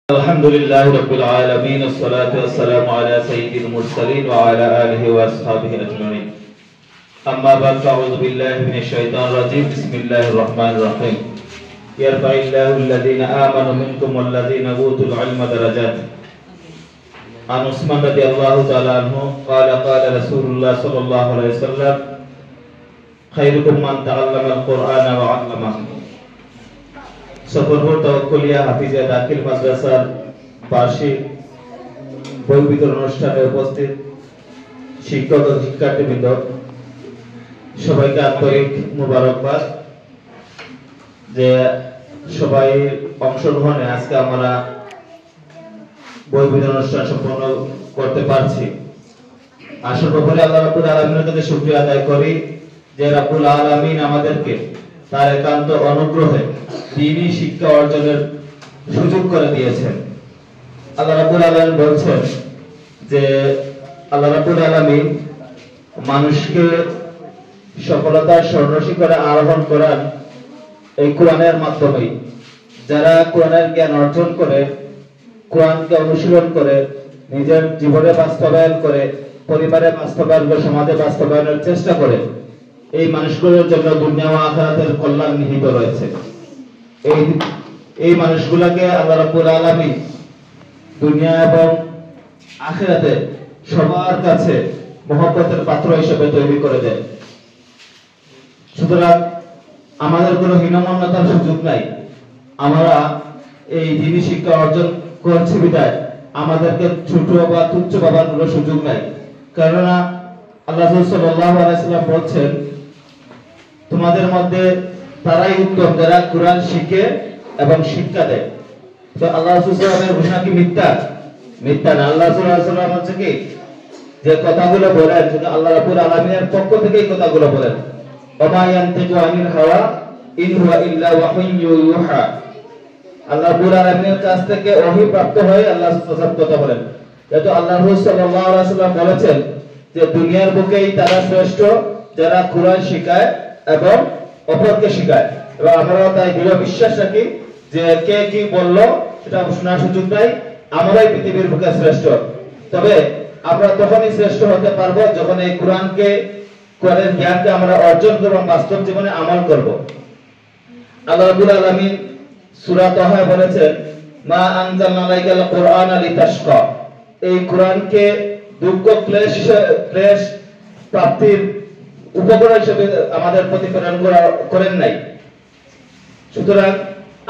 الحمد لله رب العالمين والصلاة والسلام على سيد المرسلين وعلى آله وأصحابه أجمعين أما بعد فأعوذ بالله من الشيطان الرجيم بسم الله الرحمن الرحيم يرفع الله الذين آمنوا منكم والذين أوتوا العلم درجات عن عثمان رضي الله تعالى عنه قال قال رسول الله صلى الله عليه وسلم خيركم من تعلم القرآن وعلمه সফরপুর তাওয়াক্কুলিয়া হাফিজিয়া দাখিল মাদ্রাসার বার্ষিক বই বিতরণ অনুষ্ঠানে উপস্থিত শিক্ষক ও শিক্ষার্থীবৃন্দ সবাইকে আন্তরিক মোবারকবাদ যে সবাই অংশগ্রহণে আজকে আমরা বই বিতরণ অনুষ্ঠান সম্পন্ন করতে পারছি। আসল ব্যাপারে আল্লাহ রাব্বুল আলামিনের কাছে শুকরিয়া আদায় করি যে রাব্বুল আলামিন আমাদেরকে তার একান্ত অনুগ্রহে দ্বীনি শিক্ষা অর্জনের সুযোগ করে দিয়েছেন। আল্লাহ রাব্বুল আলামিন বলছেন যে আল্লাহ রাব্বুল আলামিন মানুষকে সফলতার স্বর্ণশিখরে আরোহণ করান এই কোরআনের মাধ্যমে। যারা কোরআনের জ্ঞান অর্জন করে, কোরআনকে অনুশীলন করে, নিজের জীবনে বাস্তবায়ন করে, পরিবারে বাস্তবায়ন করে, সমাজে বাস্তবায়নের চেষ্টা করে, এই মানুষগুলোর জন্য দুনিয়া ও আখিরাতের কল্যাণ নিহিত রয়েছে। এই মানুষগুলোকে আল্লাহ রাব্বুল আলামিন দুনিয়া এবং আখিরাতে সবার কাছে মহব্বতের পাত্র হিসেবে তৈরি করে দেয়। সুতরাং আমাদের কোনো হীনমন্যতার সুযোগ নাই। আমরা এই দ্বীনি শিক্ষা অর্জন করছি বিধায় আমাদেরকে ছোট বা তুচ্ছ ভাবার কোনো সুযোগ নাই। কেননা আল্লাহ সাল্লাল্লাহু আলাইহি ওয়াসাল্লাম বলছেন, তোমাদের মধ্যে তারাই উত্তম যারা কোরআন শিখে এবং শিক্ষা দেয়। তো আল্লাহ রাসূল সাল্লাল্লাহু আলাইহি ওয়াসাল্লামের ঘোষণা কি মিথ্যা? মিথ্যা না। আল্লাহ রাসূল সাল্লাল্লাহু আলাইহি ওয়াসাল্লাম হচ্ছে কি যে কথাগুলো বলেন সেটা আল্লাহ রাব্বুল আলামিনের পক্ষ থেকে এই কথাগুলো বলেন। ওমা ইয়ানতিকু আনিল হাওয়া ইন হুয়া ইল্লা ওয়াহয়ুন ইউহা। আল্লাহ রাব্বুল আলামিনের কাছ থেকে ওহী প্রাপ্ত হয়ে আল্লাহ সাল্লাল্লাহু কথা বলেন। যেহেতু আল্লাহ রাসূল সাল্লাল্লাহু আলাইহি ওয়াসাল্লাম বলেছেন যে দুনিয়ার বুকেই তারা শ্রেষ্ঠ যারা কোরআন শিখায় এবং অপরকে শিখায়। এবং আমরা তাই দৃঢ় বিশ্বাস রাখি যে কে কি বললো সেটা শোনার সুযোগ নাই, আমরাই পৃথিবীর বুকে শ্রেষ্ঠ। তবে আমরা তখনই শ্রেষ্ঠ হতে পারবো যখন এই কোরআনের জ্ঞানকে আমরা অর্জন করব, বাস্তব জীবনে আমল করব। আল্লাহ রাব্বুল আলামিন সূরা তাহা বলেছেন, মা আনজালনা আলাইকাল কুরআনা লিতাশকা। এই কোরআনকে দুঃখ ক্লেশ প্রাপ্তির উপকরণ হিসেবে আমাদের প্রতি প্রেরণ করেন নাই। সুতরাং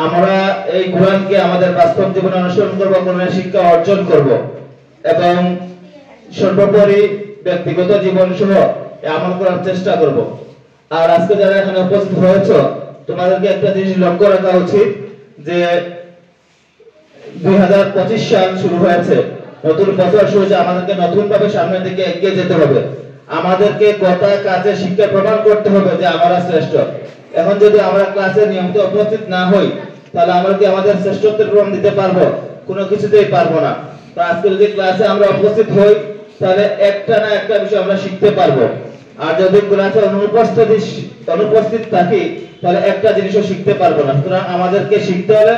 আমরা এই কোরআনকে আমাদের বাস্তব জীবনে অনুসরণ করব, কোরআনের শিক্ষা অর্জন করব এবং সর্বোপরি ব্যক্তিগত জীবন সহ আমল করার চেষ্টা করব। আর আজকে যারা এখানে উপস্থিত হয়েছে তোমাদেরকে একটা জিনিস লক্ষ্য রাখা উচিত যে 2025 সাল শুরু হয়েছে, নতুন বছর শুরু হয়েছে। আমাদেরকে নতুন ভাবে সামনের দিকে এগিয়ে যেতে হবে। আমাদেরকে কথা কাজে শিক্ষা প্রমাণ করতে হবে যে আমরা শ্রেষ্ঠ। এখন যদি আমরা ক্লাসে নিয়মিত উপস্থিত না হই তাহলে আমরা কি আমাদের শ্রেষ্ঠত্বের প্রমাণ দিতে পারবো? কোনো কিছুতেই পারবো না। তো আজকে যদি ক্লাসে আমরা উপস্থিত হই তাহলে একটা না একটা বিষয় আমরা শিখতে পারবো। আর যদি ক্লাসে অনুপস্থিত থাকি তাহলে একটা জিনিসও শিখতে পারবো না। সুতরাং আমাদেরকে শিখতে হলে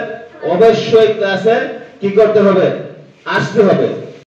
অবশ্যই ক্লাসে কি করতে হবে? আসতে হবে।